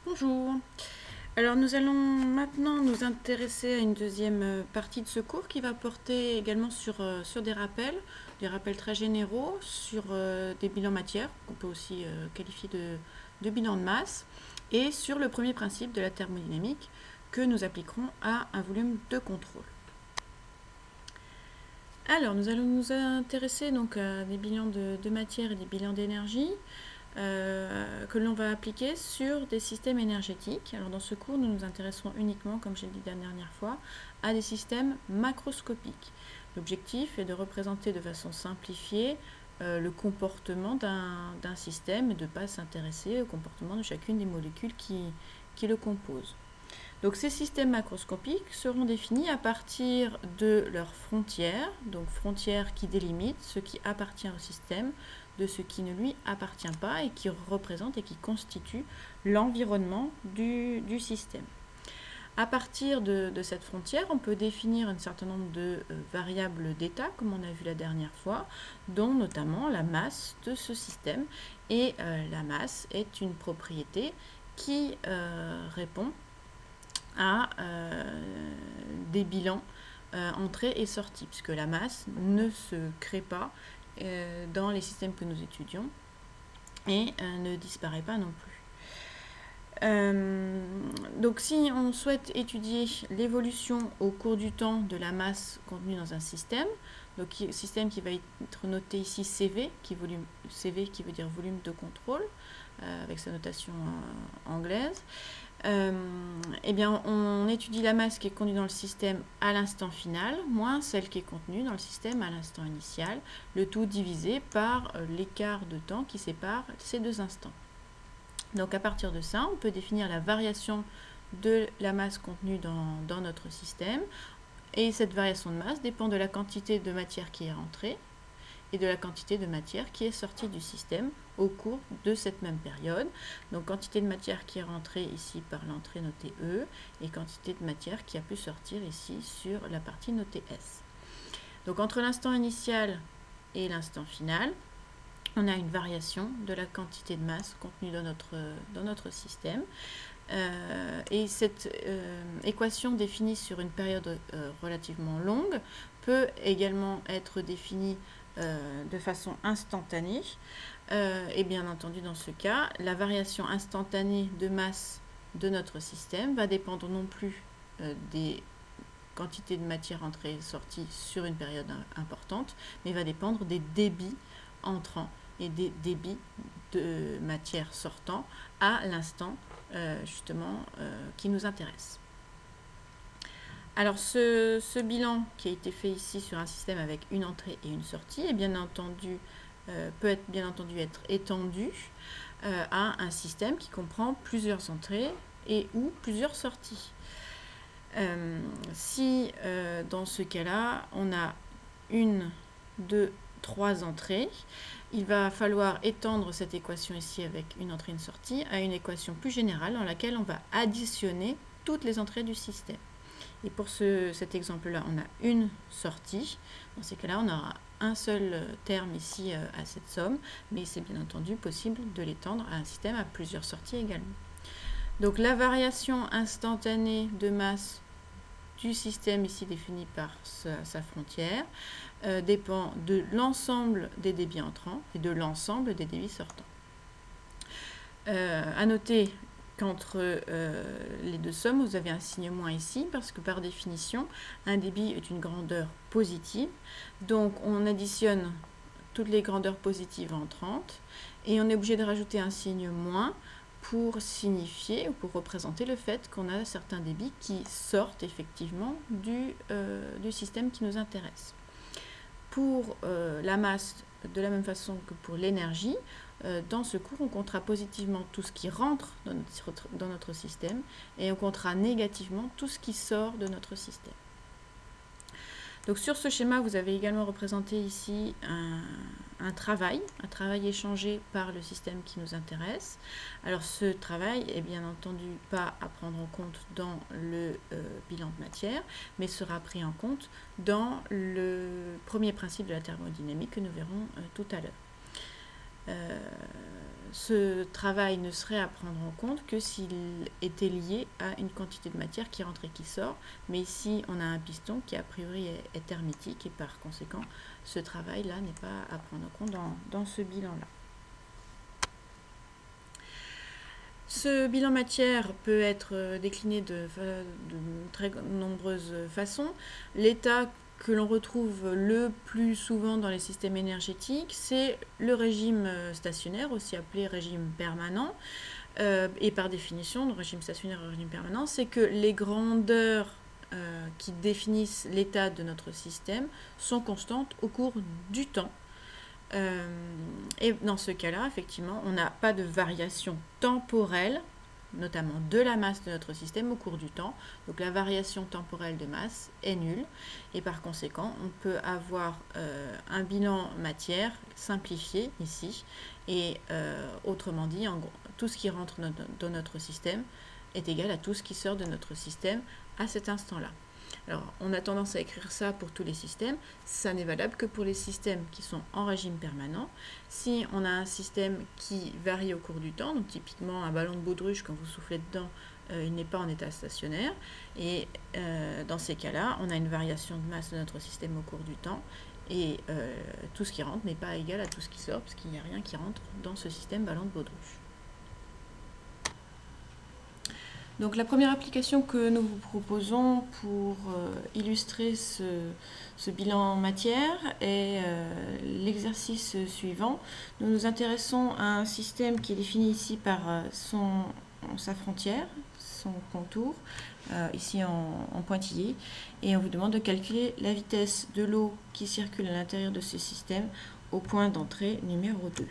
Bonjour. Alors nous allons maintenant nous intéresser à une deuxième partie de ce cours qui va porter également sur des rappels très généraux sur des bilans matière, qu'on peut aussi qualifier de bilan de masse, et sur le premier principe de la thermodynamique que nous appliquerons à un volume de contrôle. Alors nous allons nous intéresser donc à des bilans de matière et des bilans d'énergie. Que l'on va appliquer sur des systèmes énergétiques. Alors dans ce cours, nous nous intéresserons uniquement, comme j'ai dit la dernière fois, à des systèmes macroscopiques. L'objectif est de représenter de façon simplifiée le comportement d'un système et de ne pas s'intéresser au comportement de chacune des molécules qui le composent. Donc ces systèmes macroscopiques seront définis à partir de leurs frontières, donc frontières qui délimitent ce qui appartient au système de ce qui ne lui appartient pas et qui représente et qui constitue l'environnement du système. À partir de cette frontière, on peut définir un certain nombre de variables d'état, comme on a vu la dernière fois, dont notamment la masse de ce système. Et la masse est une propriété qui répond à des bilans entrée et sortie, puisque la masse ne se crée pas dans les systèmes que nous étudions et ne disparaît pas non plus. Donc si on souhaite étudier l'évolution au cours du temps de la masse contenue dans un système, donc système qui va être noté ici CV, CV qui veut dire volume de contrôle, avec sa notation anglaise, eh bien, on étudie la masse qui est contenue dans le système à l'instant final, moins celle qui est contenue dans le système à l'instant initial, le tout divisé par l'écart de temps qui sépare ces deux instants. Donc à partir de ça, on peut définir la variation de la masse contenue dans notre système, et cette variation de masse dépend de la quantité de matière qui est rentrée et de la quantité de matière qui est sortie du système au cours de cette même période. Donc quantité de matière qui est rentrée ici par l'entrée notée E et quantité de matière qui a pu sortir ici sur la partie notée S. Donc entre l'instant initial et l'instant final, on a une variation de la quantité de masse contenue dans notre système. Et cette équation définie sur une période relativement longue peut également être définie de façon instantanée. Et bien entendu, dans ce cas, la variation instantanée de masse de notre système va dépendre non plus des quantités de matière entrée et sortie sur une période importante, mais va dépendre des débits entrants et des débits de matière sortant à l'instant justement qui nous intéresse. Alors ce bilan qui a été fait ici sur un système avec une entrée et une sortie est bien entendu, peut bien entendu être étendu à un système qui comprend plusieurs entrées et ou plusieurs sorties. Si dans ce cas-là on a une, deux, trois entrées, il va falloir étendre cette équation ici avec une entrée et une sortie à une équation plus générale dans laquelle on va additionner toutes les entrées du système. Et pour cet exemple-là, on a une sortie. Dans ces cas-là, on aura un seul terme ici à cette somme, mais c'est bien entendu possible de l'étendre à un système à plusieurs sorties également. Donc la variation instantanée de masse du système ici défini par sa frontière dépend de l'ensemble des débits entrants et de l'ensemble des débits sortants. À noter qu'entre les deux sommes, vous avez un signe moins ici, parce que par définition, un débit est une grandeur positive. Donc on additionne toutes les grandeurs positives entrantes, et on est obligé de rajouter un signe moins pour signifier ou pour représenter le fait qu'on a certains débits qui sortent effectivement du système qui nous intéresse. Pour la masse, de la même façon que pour l'énergie, dans ce cours, on comptera positivement tout ce qui rentre dans notre système et on comptera négativement tout ce qui sort de notre système. Donc sur ce schéma, vous avez également représenté ici un travail échangé par le système qui nous intéresse. Alors ce travail est bien entendu pas à prendre en compte dans le bilan de matière, mais sera pris en compte dans le premier principe de la thermodynamique que nous verrons tout à l'heure. ce travail ne serait à prendre en compte que s'il était lié à une quantité de matière qui rentre et qui sort. Mais ici, on a un piston qui a priori est hermétique et par conséquent, ce travail-là n'est pas à prendre en compte dans ce bilan-là. Ce bilan matière peut être décliné de très nombreuses façons. L'état que l'on retrouve le plus souvent dans les systèmes énergétiques, c'est le régime stationnaire, aussi appelé régime permanent. Et par définition, le régime stationnaire et le régime permanent, c'est que les grandeurs qui définissent l'état de notre système sont constantes au cours du temps. Et dans ce cas-là, effectivement, on n'a pas de variation temporelle, notamment de la masse de notre système au cours du temps. Donc la variation temporelle de masse est nulle et par conséquent, on peut avoir un bilan matière simplifié ici et autrement dit, en gros, tout ce qui rentre dans notre système est égal à tout ce qui sort de notre système à cet instant-là. Alors, on a tendance à écrire ça pour tous les systèmes. Ça n'est valable que pour les systèmes qui sont en régime permanent. Si on a un système qui varie au cours du temps, donc typiquement un ballon de baudruche, quand vous soufflez dedans, il n'est pas en état stationnaire. Et dans ces cas-là, on a une variation de masse de notre système au cours du temps. Et tout ce qui rentre n'est pas égal à tout ce qui sort, parce qu'il n'y a rien qui rentre dans ce système ballon de baudruche. Donc la première application que nous vous proposons pour illustrer ce bilan matière est l'exercice suivant. Nous nous intéressons à un système qui est défini ici par sa frontière, son contour, ici en pointillé, et on vous demande de calculer la vitesse de l'eau qui circule à l'intérieur de ce système au point d'entrée numéro 2.